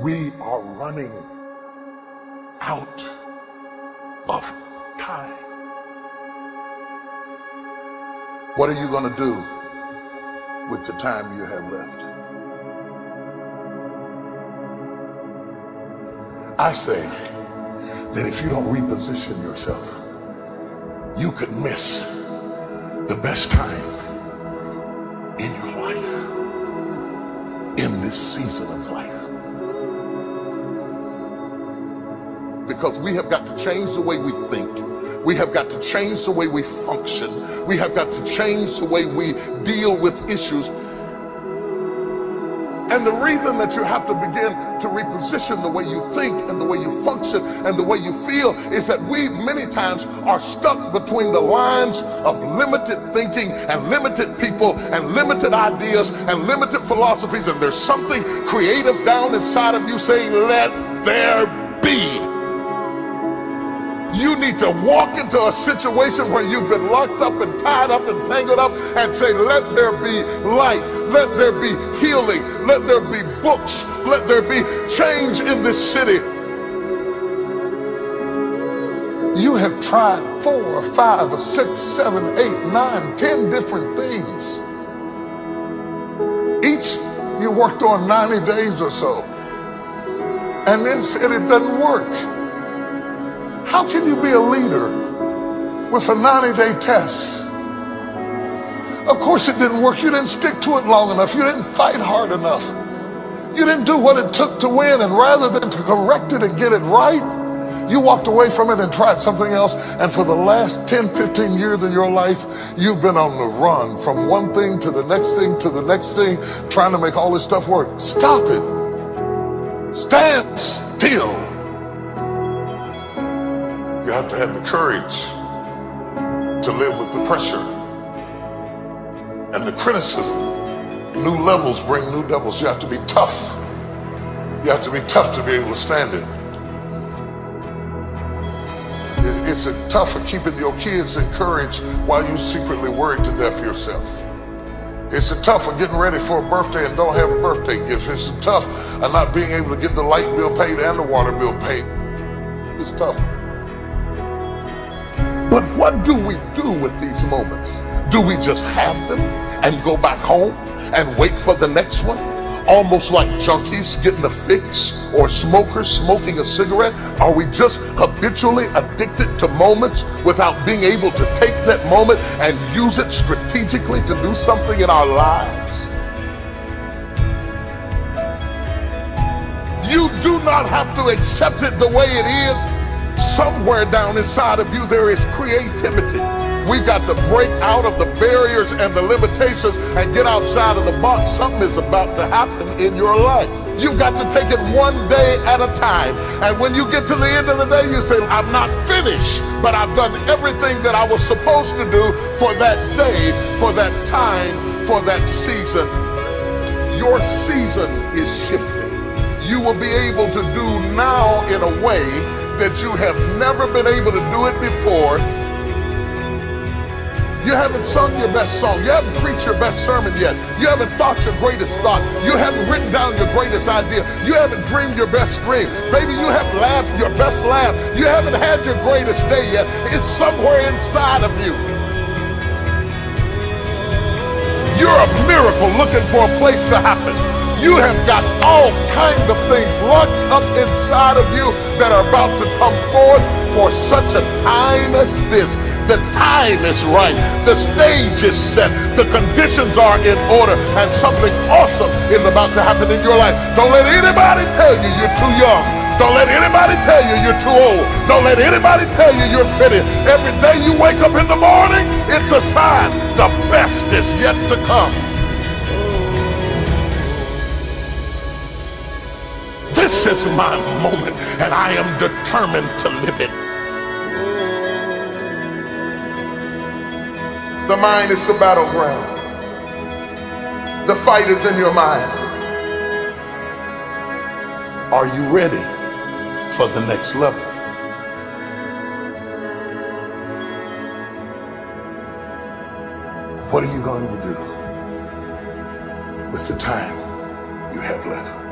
We are running out of time. What are you going to do with the time you have left? I say that if you don't reposition yourself, you could miss the best time in your life, in this season of life. Because we have got to change the way we think. We have got to change the way we function. We have got to change the way we deal with issues. And the reason that you have to begin to reposition the way you think and the way you function and the way you feel is that we many times are stuck between the lines of limited thinking and limited people and limited ideas and limited philosophies, and there's something creative down inside of you saying, let there be. You need to walk into a situation where you've been locked up and tied up and tangled up and say, let there be light, let there be healing, let there be books, let there be change in this city. You have tried 4 or 5 or 6, 7, 8, 9, 10 different things. Each you worked on 90 days or so and then said it doesn't work. How can you be a leader with a 90-day test? Of course it didn't work. You didn't stick to it long enough. You didn't fight hard enough. You didn't do what it took to win, and rather than to correct it and get it right, you walked away from it and tried something else. And for the last 10, 15 years of your life, you've been on the run from one thing to the next thing to the next thing, trying to make all this stuff work. Stop it. Stand still. You have to have the courage to live with the pressure and the criticism. New levels bring new devils. You have to be tough. You have to be tough to be able to stand it. It's tough for keeping your kids encouraged while you secretly worried to death yourself. It's tough for getting ready for a birthday and don't have a birthday gift. It's tough of not being able to get the light bill paid and the water bill paid. It's tough. But what do we do with these moments? Do we just have them and go back home and wait for the next one? Almost like junkies getting a fix or smokers smoking a cigarette? Are we just habitually addicted to moments without being able to take that moment and use it strategically to do something in our lives? You do not have to accept it the way it is. Somewhere down inside of you there is creativity. We've got to break out of the barriers and the limitations and get outside of the box. Something is about to happen in your life. You've got to take it one day at a time. And when you get to the end of the day, you say, I'm not finished, but I've done everything that I was supposed to do for that day, for that time, for that season. Your season is shifting. You will be able to do now in a way that you have never been able to do it before. You haven't sung your best song. You haven't preached your best sermon yet. You haven't thought your greatest thought. You haven't written down your greatest idea. You haven't dreamed your best dream. Baby, you haven't laughed your best laugh. You haven't had your greatest day yet. It's somewhere inside of you. You're a miracle looking for a place to happen. You have got all kinds of things locked up inside of you that are about to come forth for such a time as this. The time is right. The stage is set. The conditions are in order, and something awesome is about to happen in your life. Don't let anybody tell you you're too young. Don't let anybody tell you you're too old. Don't let anybody tell you you're fitted. Every day you wake up in the morning, it's a sign the best is yet to come. This is my moment, and I am determined to live it. The mind is the battleground. The fight is in your mind. Are you ready for the next level? What are you going to do with the time you have left?